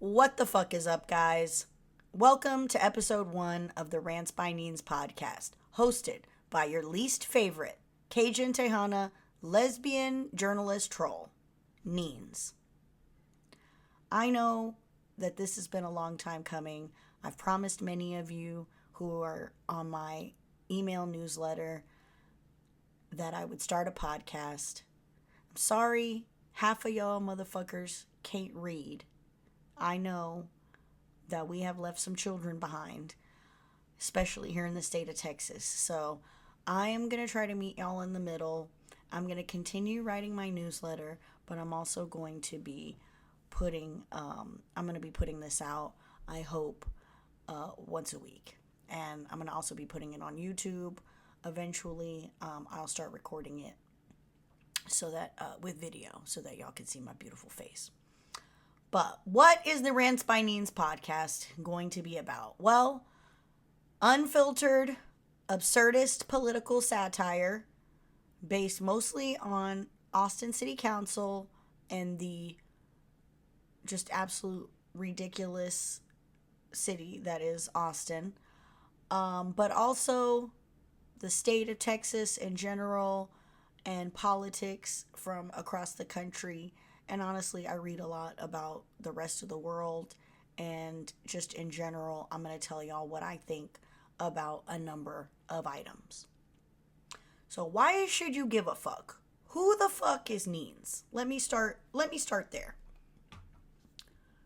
What the fuck is up, guys? Welcome to episode 1 of the Rantz by Neenz podcast, hosted by your least favorite Cajun Tejana lesbian journalist troll, Neenz. I know that this has been a long time coming. I've promised many of you who are on my email newsletter that I would start a podcast. I'm sorry, half of y'all motherfuckers can't read. I know that we have left some children behind, especially here in the state of Texas. So I am going to try to meet y'all in the middle. I'm going to continue writing my newsletter, but I'm also going to be putting this out, I hope, once a week. And I'm going to also be putting it on YouTube. Eventually, I'll start recording it so that with video so that y'all can see my beautiful face. But what is the Rants by Neenz podcast going to be about? Well, unfiltered, absurdist political satire based mostly on Austin City Council and the just absolute ridiculous city that is Austin. But also the state of Texas in general and politics from across the country. And honestly, I read a lot about the rest of the world, and just in general, I'm going to tell y'all what I think about a number of items. So why should you give a fuck? Who the fuck is Neenz? Let me start there.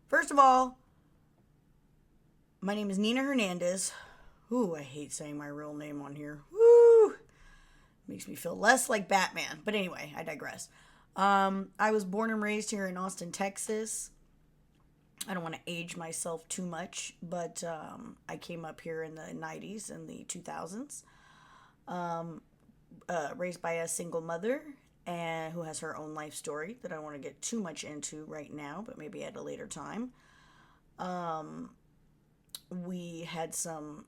First of all, my name is Nina Hernandez. Ooh, I hate saying my real name on here. Woo! Makes me feel less like Batman. But anyway, I digress. I was born and raised here in Austin, Texas. I don't want to age myself too much, but I came up here in the 90s and the 2000s. Raised by a single mother and who has her own life story that I don't want to get too much into right now, but maybe at a later time. We had some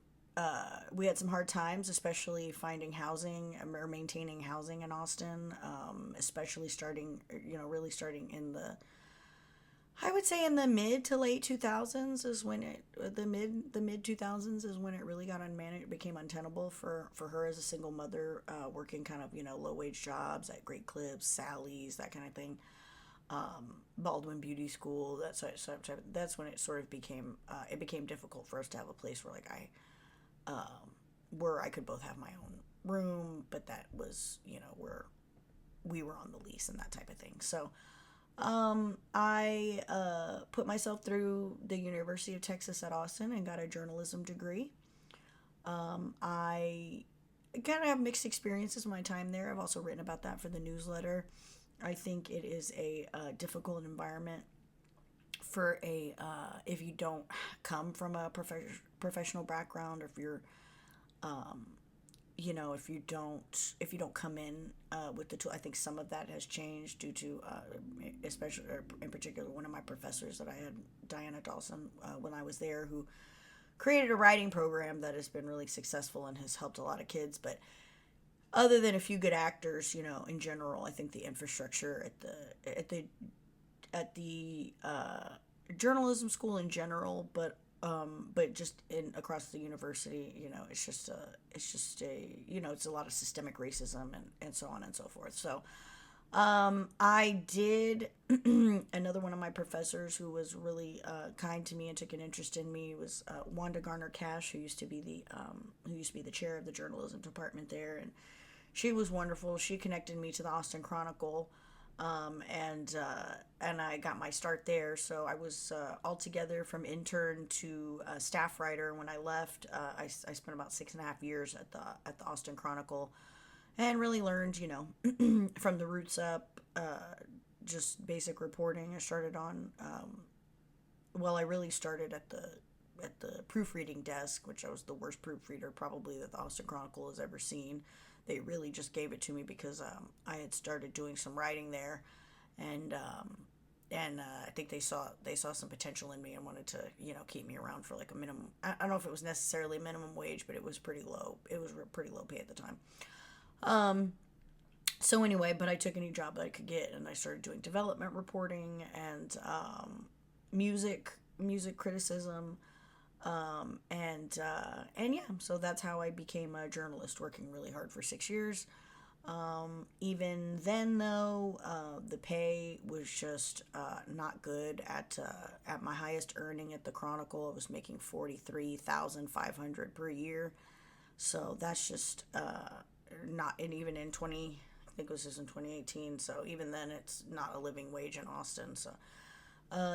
hard times, especially finding housing or maintaining housing in Austin, especially really starting in I would say in the mid to late 2000s is when the mid 2000s is when it really got unmanaged. It became untenable for her as a single mother, working kind of, low wage jobs at Great Clips, Sally's, that kind of thing. Baldwin Beauty School. That's when it sort of became difficult for us to have a place where I could both have my own room, but that was, where we were on the lease and that type of thing. So I put myself through the University of Texas at Austin and got a journalism degree. I kind of have mixed experiences in my time there. I've also written about that for the newsletter. I think it is a difficult environment for if you don't come from a professional background, or if you're if you don't come in with the tool. I think some of that has changed due to especially, or in particular, one of my professors that I had, Diana Dawson, when I was there, who created a writing program that has been really successful and has helped a lot of kids. But other than a few good actors, in general, I think the infrastructure at the journalism school in general, but just across the university, it's a lot of systemic racism and so on and so forth. So I did another one of my professors who was really kind to me and took an interest in me was Wanda Garner Cash, who used to be the chair of the journalism department there, and she was wonderful. She connected me to the Austin Chronicle, and I got my start there. So I was altogether from intern to staff writer. When I left, I spent about 6.5 years at the Austin Chronicle, and really learned, from the roots up, just basic reporting. I started on, I really started at the proofreading desk, which I was the worst proofreader probably that the Austin Chronicle has ever seen. They really just gave it to me because I had started doing some writing there, and I think they saw some potential in me and wanted to keep me around for like a minimum. I don't know if it was necessarily minimum wage, but it was pretty low. It was pretty low pay at the time. So anyway, but I took any job that I could get, and I started doing development reporting and music music criticism. And yeah, so that's how I became a journalist, working really hard for 6 years. Even then, though, the pay was just not good. At my highest earning at the Chronicle, I was making $43,500 per year. So that's just not. And even in 20, I think it was just in 2018. So even then, it's not a living wage in Austin. So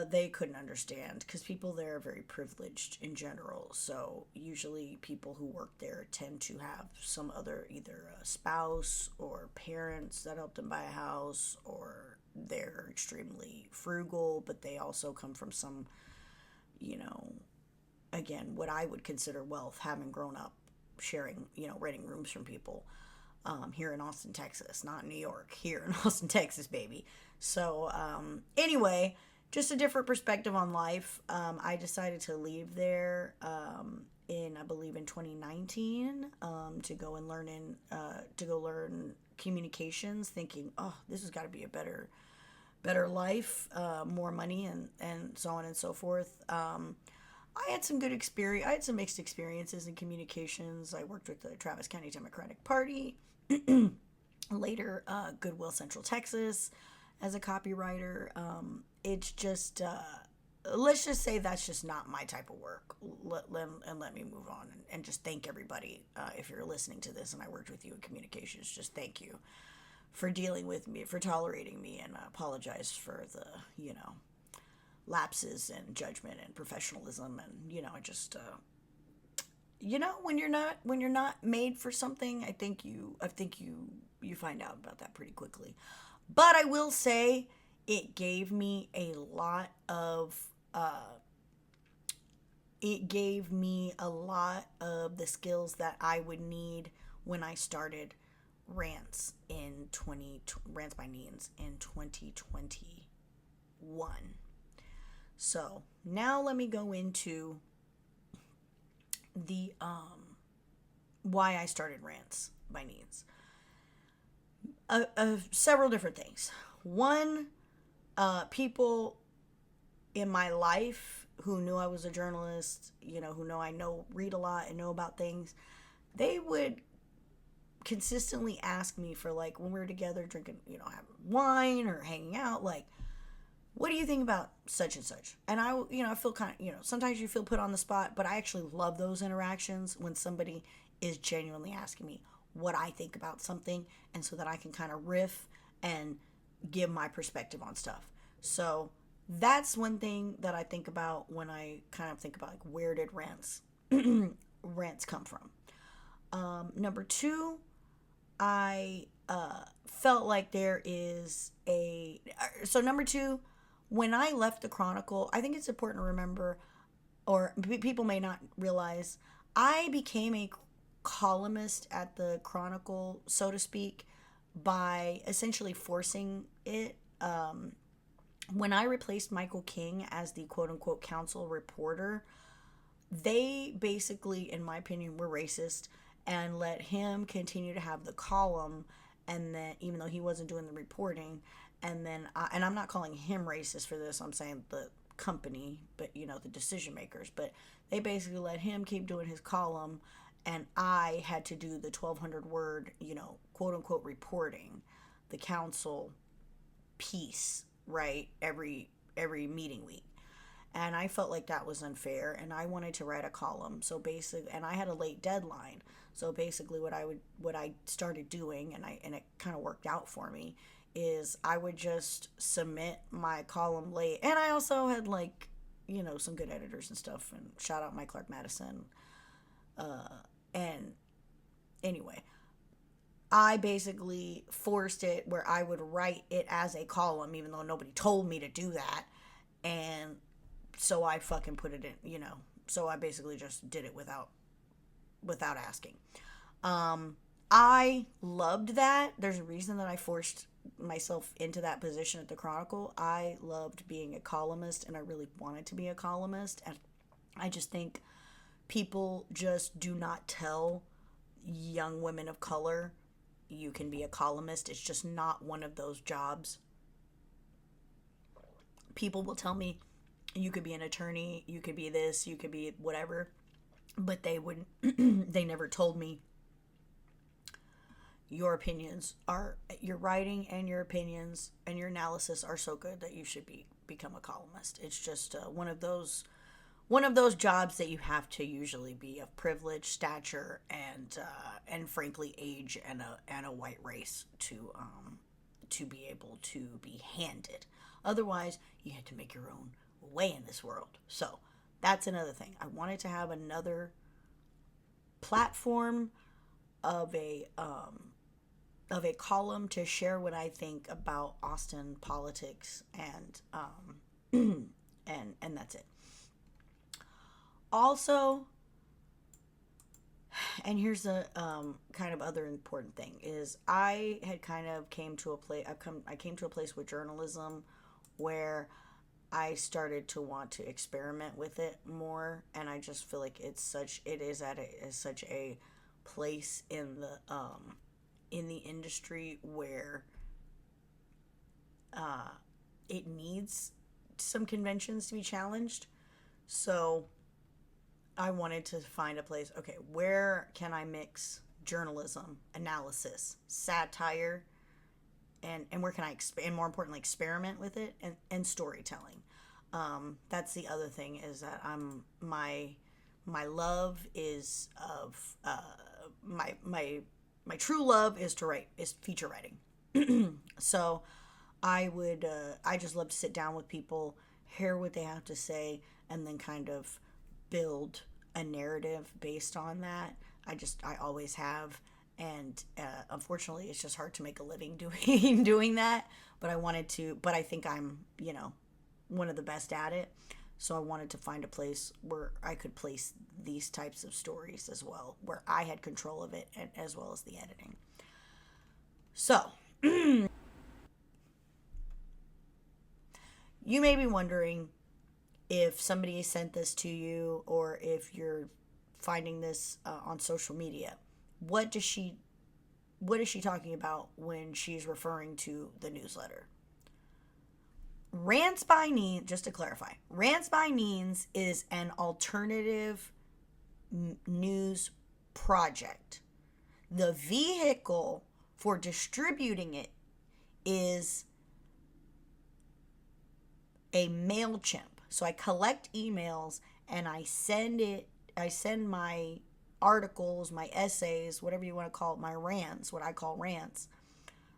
they couldn't understand, because people there are very privileged in general. So usually people who work there tend to have some other, either a spouse or parents that help them buy a house, or they're extremely frugal, but they also come from some, again, what I would consider wealth, having grown up sharing, renting rooms from people. Here in Austin, Texas, not New York, here in Austin, Texas, baby. So, anyway, just a different perspective on life. I decided to leave there I believe in 2019, to go and learn communications, thinking, oh, this has got to be a better life, more money, and so on and so forth. I had some good experience. I had some mixed experiences in communications. I worked with the Travis County Democratic Party, later Goodwill Central Texas as a copywriter. It's just, let's just say that's just not my type of work. Let me move on and just thank everybody. If you're listening to this and I worked with you in communications, just thank you for dealing with me, for tolerating me, and apologize for the, lapses in judgment and professionalism. And, I just, when you're not made for something, I think you find out about that pretty quickly. But I will say, it gave me a lot of the skills that I would need when I started Rantz Rantz by Neenz in 2021. So now let me go into the why I started Rantz by Neenz. Several different things. One, people in my life who knew I was a journalist, who know I read a lot and know about things, they would consistently ask me for, like, when we were together drinking, having wine or hanging out, like, what do you think about such and such? And I feel kind of, sometimes you feel put on the spot, but I actually love those interactions when somebody is genuinely asking me what I think about something, and so that I can kind of riff and give my perspective on stuff. So that's one thing that I think about when I kind of think about, like, where did Rantz come from? Number two, I felt like there is number two, when I left the Chronicle, I think it's important to remember, or people may not realize, I became a columnist at the Chronicle, so to speak, by essentially forcing it. When I replaced Michael King as the quote-unquote council reporter, they basically, in my opinion, were racist and let him continue to have the column, and then, even though he wasn't doing the reporting, and then and I'm not calling him racist for this, I'm saying the company, but the decision makers, but they basically let him keep doing his column, and I had to do the 1,200 word, quote unquote reporting, the council piece, right, every meeting week. And I felt like that was unfair, and I wanted to write a column. So basically, and I had a late deadline. So basically what I started doing, and it kind of worked out for me, is I would just submit my column late. And I also had, like, some good editors and stuff, and shout out Mike Clark Madison. And anyway, I basically forced it where I would write it as a column, even though nobody told me to do that. And so I fucking put it in, so I basically just did it without asking. I loved that. There's a reason that I forced myself into that position at the Chronicle. I loved being a columnist, and I really wanted to be a columnist. And I just think people just do not tell young women of color, you can be a columnist. It's just not one of those jobs. People will tell me, You could be an attorney, you could be this, you could be whatever, but they wouldn't, they never told me your opinions are, your writing and your opinions and your analysis are so good that you should become a columnist. It's just one of those jobs that you have to usually be of privilege, stature, and frankly age and a white race to be able to be handed. Otherwise, you have to make your own way in this world. So that's another thing. I wanted to have another platform of a column to share what I think about Austin politics, and that's it. Also, and here's a kind of other important thing is I had kind of came to a place. I came to a place with journalism where I started to want to experiment with it more, and I just feel like it is such a place in the industry where it needs some conventions to be challenged. So I wanted to find a place, okay, where can I mix journalism, analysis, satire, and where can I, and more importantly, experiment with it, and storytelling. That's the other thing, is that my love is of, my true love is to write, is feature writing. So I just love to sit down with people, hear what they have to say, and then kind of build a narrative based on that. I always have, and unfortunately it's just hard to make a living doing that, but I think I'm, one of the best at it. So I wanted to find a place where I could place these types of stories as well, where I had control of it, and as well as the editing. So you may be wondering if somebody sent this to you, or if you're finding this on social media. What is she talking about when she's referring to the newsletter? Rantz by Neenz, just to clarify, Rantz by Neenz is an alternative news project. The vehicle for distributing it is a MailChimp. So I collect emails and I send my articles, my essays, whatever you want to call it, my rants, what I call rants,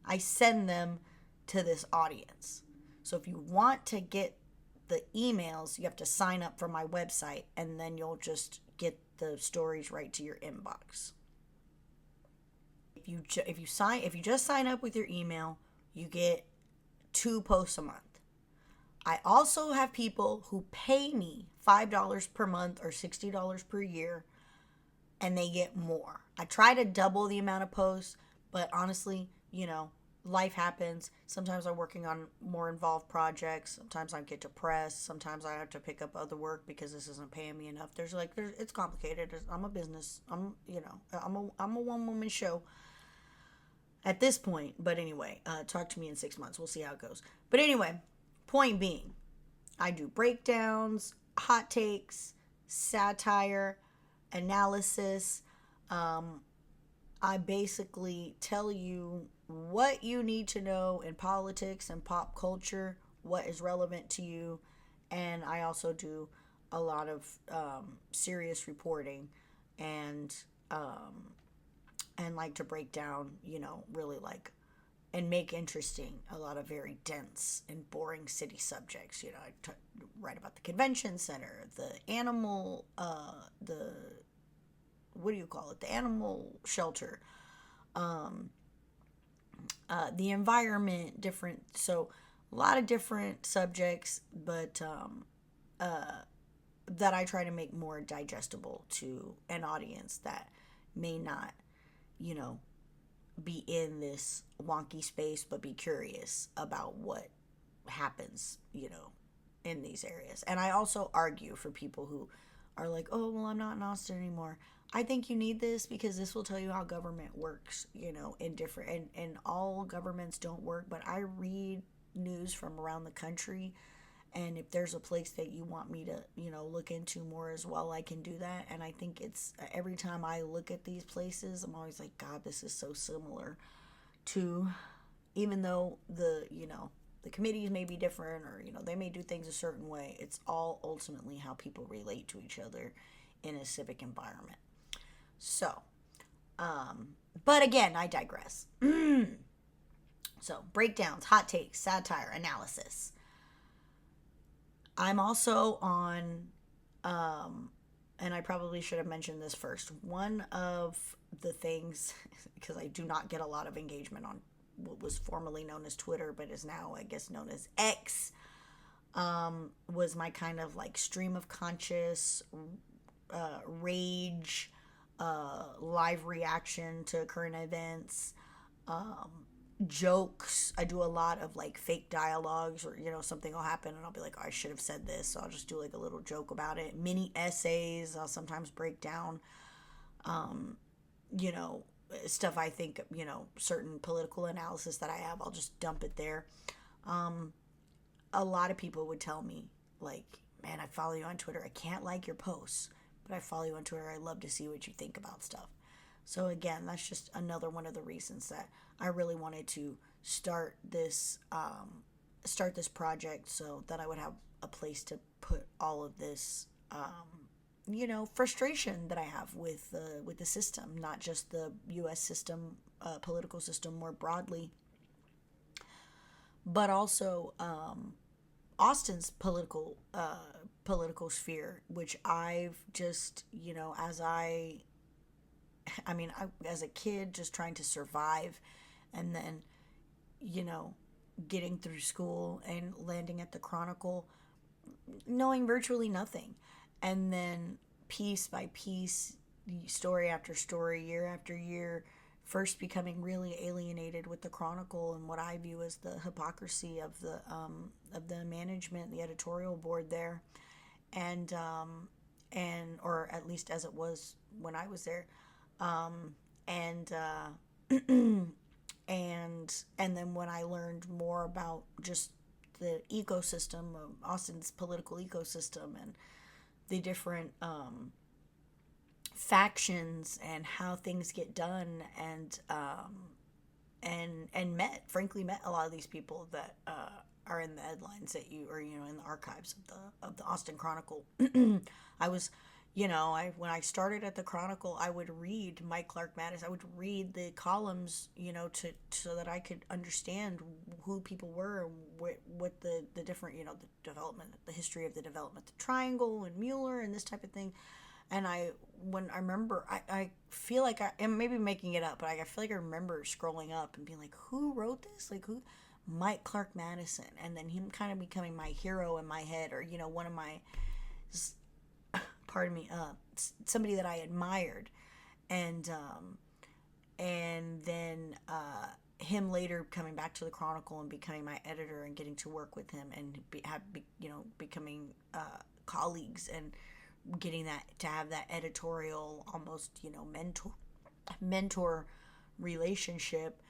I send them to this audience. So if you want to get the emails, you have to sign up for my website, and then you'll just get the stories right to your inbox. If you just sign up with your email, you get 2 posts a month. I also have people who pay me $5 per month or $60 per year, and they get more. I try to double the amount of posts, but honestly, life happens. Sometimes I'm working on more involved projects. Sometimes I get depressed. Sometimes I have to pick up other work because this isn't paying me enough. It's complicated. I'm a business. I'm a one-woman show at this point. But anyway, talk to me in 6 months. We'll see how it goes. But anyway, point being, I do breakdowns, hot takes, satire, analysis. I basically tell you what you need to know in politics and pop culture, what is relevant to you, and I also do a lot of serious reporting, and like to break down, really like, and make interesting a lot of very dense and boring city subjects. I write about the convention center, the animal, what do you call it? The animal shelter, the environment, so a lot of different subjects, but that I try to make more digestible to an audience that may not, be in this wonky space, but be curious about what happens, in these areas. And I also argue for people who are like, oh, well, I'm not in Austin anymore. I think you need this because this will tell you how government works, in different, and all governments don't work, but I read news from around the country, And if there's a place that you want me to, look into more as well, I can do that. And I think it's every time I look at these places, I'm always like, God, this is so similar to, even though the committees may be different, or, they may do things a certain way. It's all ultimately how people relate to each other in a civic environment. So, but again, I digress. So, breakdowns, hot takes, satire, analysis. I'm also on, and I probably should have mentioned this first. One of the things, because I do not get a lot of engagement on what was formerly known as Twitter, but is now, I guess, known as X, was my kind of like stream of conscious rage, live reaction to current events, jokes. I do a lot of like fake dialogues, or something will happen and I'll be like, oh, I should have said this, so I'll just do like a little joke about it. Mini essays. I'll sometimes break down stuff I think, certain political analysis that I have, I'll just dump it there. A lot of people would tell me, like, man, I follow you on Twitter. I can't like your posts, but I follow you on Twitter. I love to see what you think about stuff. So again, that's just another one of the reasons that I really wanted to start this project, so that I would have a place to put all of this, frustration that I have with the system, not just the U.S. system, political system more broadly, but also Austin's political sphere, which I've just, as a kid, just trying to survive, and then, getting through school and landing at the Chronicle, knowing virtually nothing. And then piece by piece, story after story, year after year, first becoming really alienated with the Chronicle and what I view as the hypocrisy of the management, the editorial board there, and or at least as it was when I was there, and then when I learned more about just the ecosystem of Austin's political ecosystem, and the different factions and how things get done, and frankly met a lot of these people that are in the headlines that in the archives of the Austin Chronicle. I was, when I started at the Chronicle, I would read Mike Clark Mattis. I would read the columns, so that I could understand who people were, and what the different, the development, the history of the development, the Triangle and Mueller and this type of thing. And I remember, I feel like I am maybe making it up, but I feel like I remember scrolling up and being like, who wrote this? Like, who? Mike Clark Madison. And then him kind of becoming my hero in my head, or, one of my, somebody that I admired. And then him later coming back to the Chronicle and becoming my editor and getting to work with him and becoming colleagues, and getting that, to have that editorial almost, mentor relationship.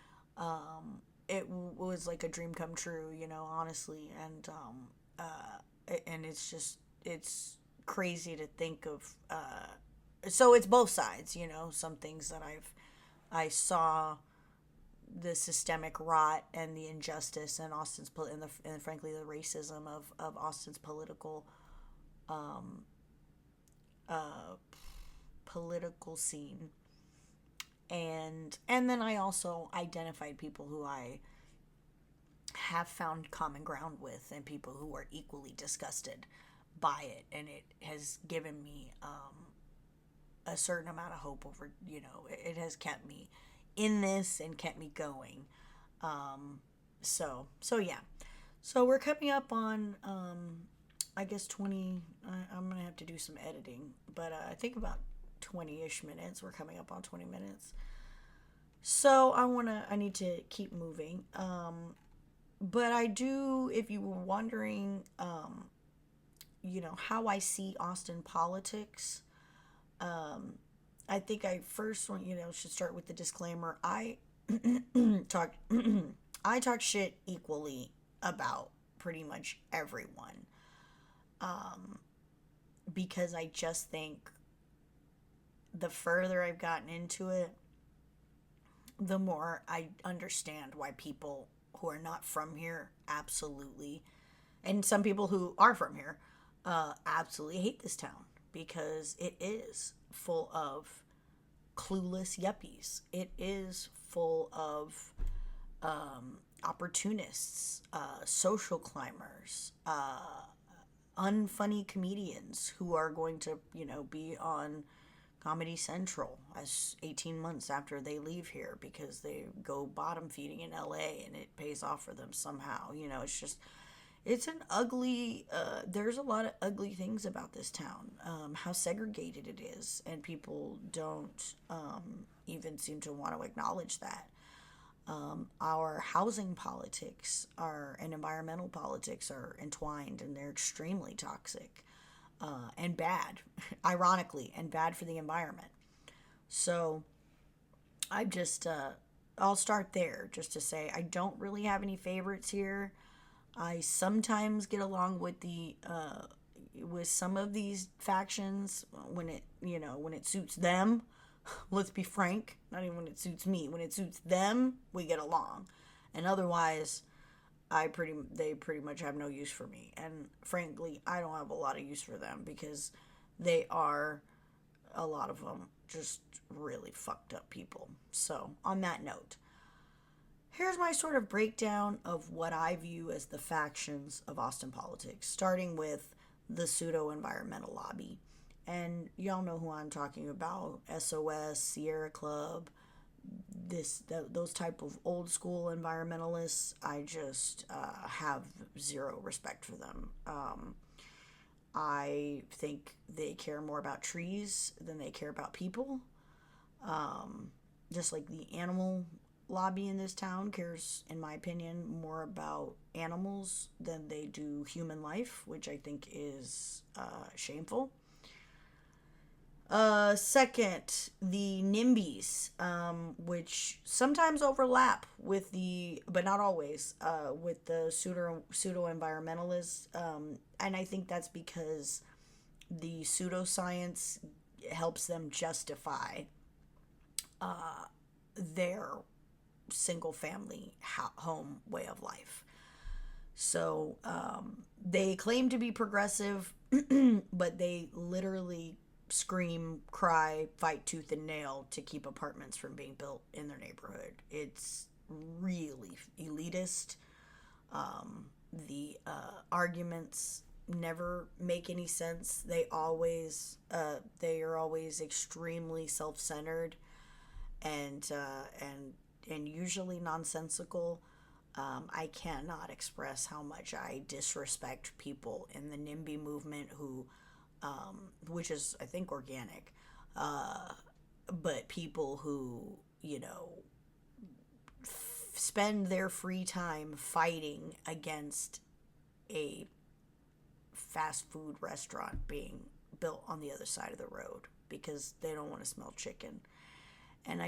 It was like a dream come true, honestly. And it's crazy to think of, so it's both sides, some things that I saw the systemic rot and the injustice and Austin's and frankly the racism of Austin's political scene, and then I also identified people who I have found common ground with, and people who are equally disgusted by it, and it has given me a certain amount of hope over, it has kept me in this and kept me going. So yeah. So we're coming up on, I guess 20, I'm going to have to do some editing, but I think about 20-ish minutes. We're coming up on 20 minutes. So I need to keep moving. But I do, if you were wondering, how I see Austin politics, I think I first want, should start with the disclaimer. I talk shit equally about pretty much everyone. because I just think the further I've gotten into it, the more I understand why people who are not from here absolutely, and some people who are from here, absolutely hate this town, because it is full of clueless yuppies. It is full of opportunists, social climbers, unfunny comedians who are going to, be on Comedy Central as 18 months after they leave here because they go bottom feeding in LA and it pays off for them somehow. It's just, it's an ugly, there's a lot of ugly things about this town. How segregated it is, and people don't even seem to want to acknowledge that. Our housing politics and environmental politics are entwined, and they're extremely toxic. And bad, ironically, and bad for the environment. So I'll start there just to say I don't really have any favorites here. I sometimes get along with with some of these factions when it suits them. Let's be frank, not even when it suits me. When it suits them, we get along, and otherwise, they pretty much have no use for me. And frankly, I don't have a lot of use for them because they are, a lot of them, just really fucked up people. So, on that note, here's my sort of breakdown of what I view as the factions of Austin politics, starting with the pseudo-environmental lobby. And y'all know who I'm talking about: SOS, Sierra Club, those type of old school environmentalists. I just have zero respect for them. I think they care more about trees than they care about people. Just like the animal lobby in this town cares, in my opinion, more about animals than they do human life, which I think is shameful. Second, the NIMBYs, which sometimes overlap with but not always, with the pseudo-environmentalists. And I think that's because the pseudoscience helps them justify, their single-family home way of life. So, they claim to be progressive, but they literally scream, cry, fight tooth and nail to keep apartments from being built in their neighborhood. It's really elitist. The arguments never make any sense. They are always extremely self-centered and usually nonsensical. I cannot express how much I disrespect people in the NIMBY movement who, which is, I think, organic, but people who, spend their free time fighting against a fast food restaurant being built on the other side of the road because they don't want to smell chicken. And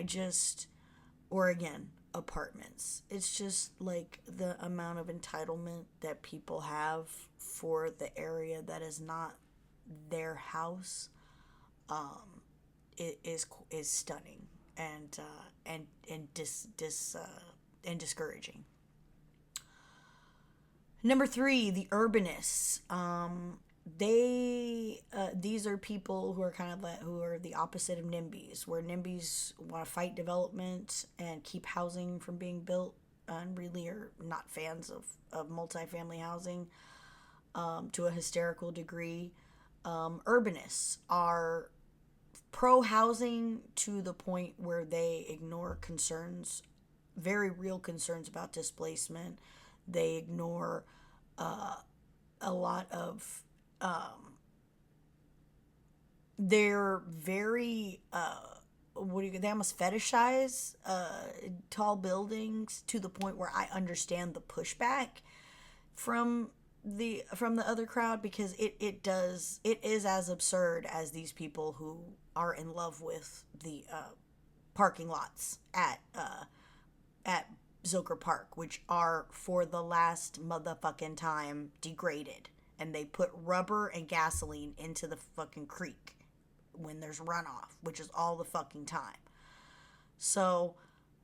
or again, apartments. It's just like the amount of entitlement that people have for the area that is not their house, it is stunning and discouraging. Number 3, the urbanists. These are people who are who are the opposite of NIMBYs, where NIMBYs want to fight development and keep housing from being built, and really are not fans of multifamily housing, to a hysterical degree. Urbanists are pro-housing to the point where they ignore concerns, very real concerns about displacement. They ignore a lot of, they're very, they almost fetishize tall buildings to the point where I understand the pushback from the other crowd, because it is as absurd as these people who are in love with the parking lots at Zilker Park, which are for the last motherfucking time degraded and they put rubber and gasoline into the fucking creek when there's runoff, which is all the fucking time. So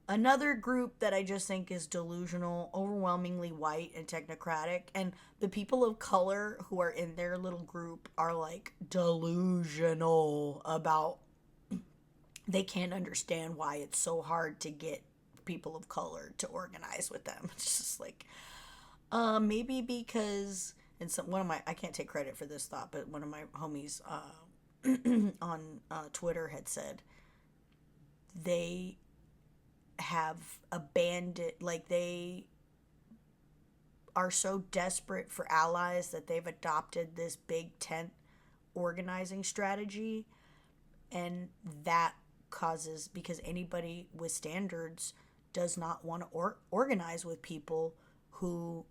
another group that I just think is delusional, overwhelmingly white and technocratic, and the people of color who are in their little group are like delusional about, they can't understand why it's so hard to get people of color to organize with them. It's just like, maybe because, and one of my, I can't take credit for this thought, but one of my homies on Twitter had said they have abandoned, like they are so desperate for allies that they've adopted this big tent organizing strategy, and that causes, because anybody with standards does not want to organize with people who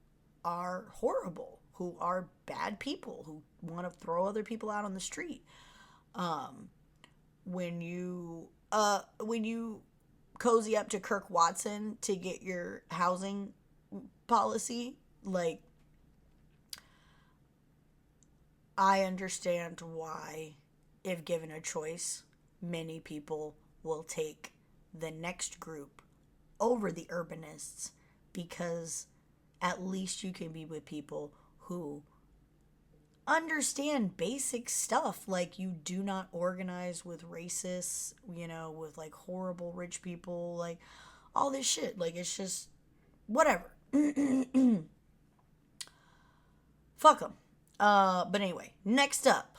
are horrible, who are bad people, who want to throw other people out on the street. When you cozy up to Kirk Watson to get your housing policy, like, I understand why, if given a choice, many people will take the next group over the urbanists, because at least you can be with people who understand basic stuff, like you do not organize with racists, with like horrible rich people, like all this shit. Like, it's just whatever. Fuck them. But anyway, next up,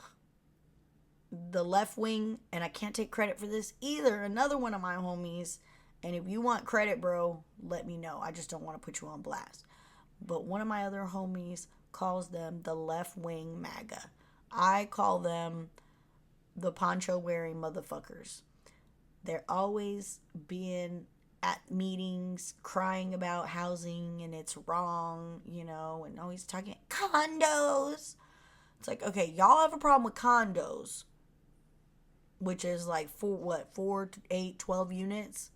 the left wing, and I can't take credit for this either, another one of my homies, and if you want credit, bro, let me know. I just don't want to put you on blast. But one of my other homies calls them the left wing MAGA. I call them the poncho wearing motherfuckers. They're always being at meetings crying about housing and it's wrong, and always talking condos. It's like, okay, y'all have a problem with condos, which is like 4 to 8, 12 units,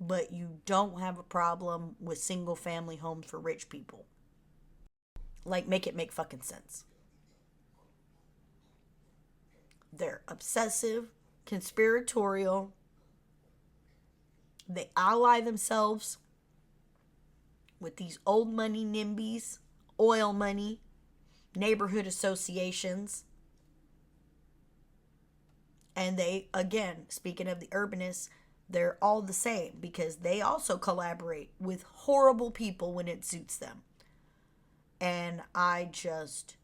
but you don't have a problem with single family homes for rich people. Like, make it make fucking sense. They're obsessive, conspiratorial. They ally themselves with these old money NIMBYs, oil money, neighborhood associations. And they, again, speaking of the urbanists, they're all the same, because they also collaborate with horrible people when it suits them. And I just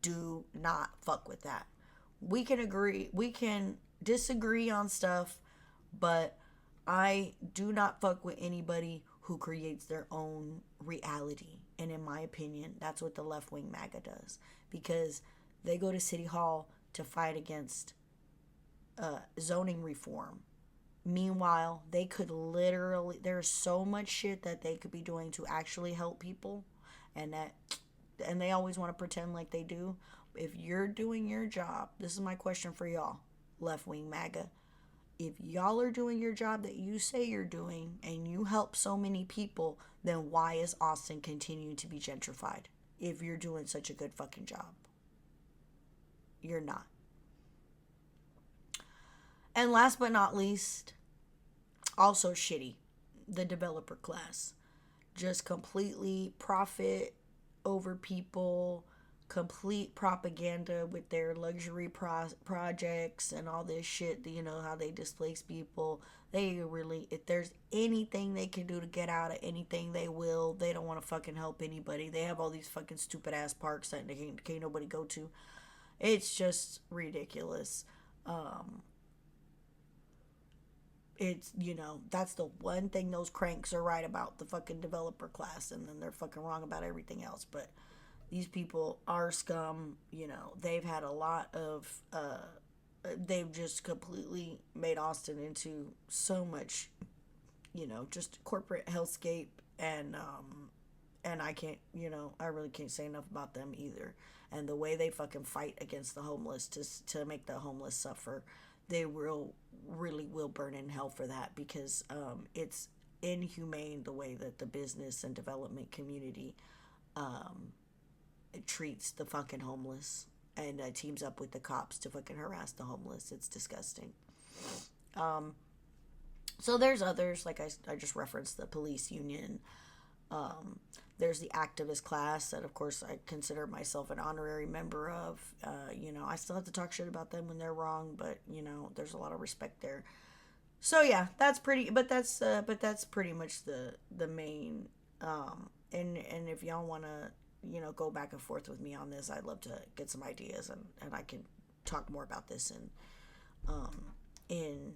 do not fuck with that. We can agree, we can disagree on stuff, but I do not fuck with anybody who creates their own reality. And in my opinion, that's what the left wing MAGA does, because they go to City Hall to fight against zoning reform. Meanwhile, they could literally, there's so much shit that they could be doing to actually help people, and they always want to pretend like they do. If you're doing your job, this is my question for y'all, left-wing MAGA. If y'all are doing your job that you say you're doing and you help so many people, then why is Austin continuing to be gentrified if you're doing such a good fucking job? You're not. And last but not least, also shitty, the developer class. Just completely profit over people, complete propaganda with their luxury projects and all this shit, how they displace people. They really, if there's anything they can do to get out of anything, they will. They don't want to fucking help anybody. They have all these fucking stupid ass parks that can't nobody go to. It's just ridiculous. It's, that's the one thing those cranks are right about, the fucking developer class, and then they're fucking wrong about everything else. But these people are scum. They've had a lot of, they've just completely made Austin into so much, just corporate hellscape, and I can't, I really can't say enough about them either. And the way they fucking fight against the homeless to make the homeless suffer, they really will burn in hell for that, because it's inhumane the way that the business and development community treats the fucking homeless and teams up with the cops to fucking harass the homeless. It's disgusting. So there's others, like I just referenced the police union. There's the activist class that, of course, I consider myself an honorary member of. I still have to talk shit about them when they're wrong, but, there's a lot of respect there. So, yeah, that's pretty much the main, and if y'all want to, go back and forth with me on this, I'd love to get some ideas, and I can talk more about this in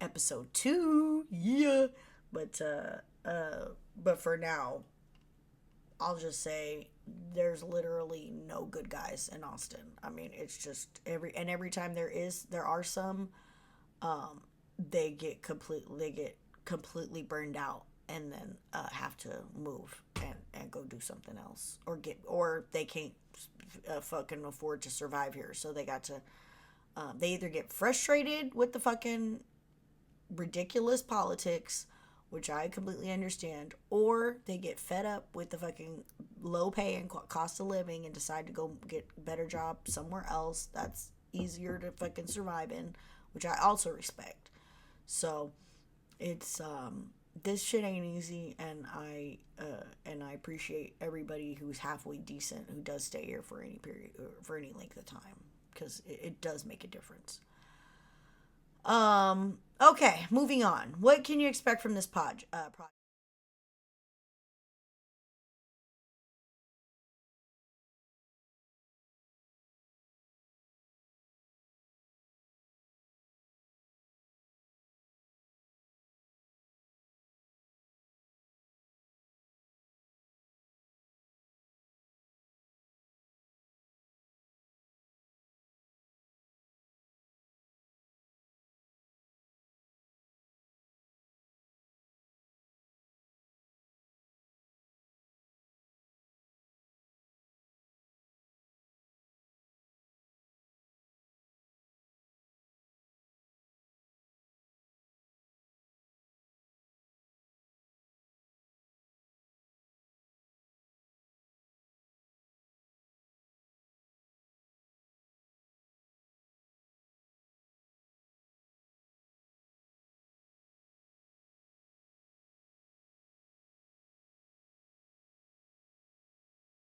episode 2, yeah, but for now, I'll just say there's literally no good guys in Austin. I mean, it's just every time there are some, they get completely burned out and then have to move and go do something else, or they can't fucking afford to survive here, so they got to they either get frustrated with the fucking ridiculous politics, which I completely understand, or they get fed up with the fucking low pay and cost of living and decide to go get a better job somewhere else that's easier to fucking survive in, which I also respect. So it's this shit ain't easy, and I appreciate everybody who's halfway decent who does stay here for any period, for any length of time, because it does make a difference. Okay, moving on. What can you expect from this project?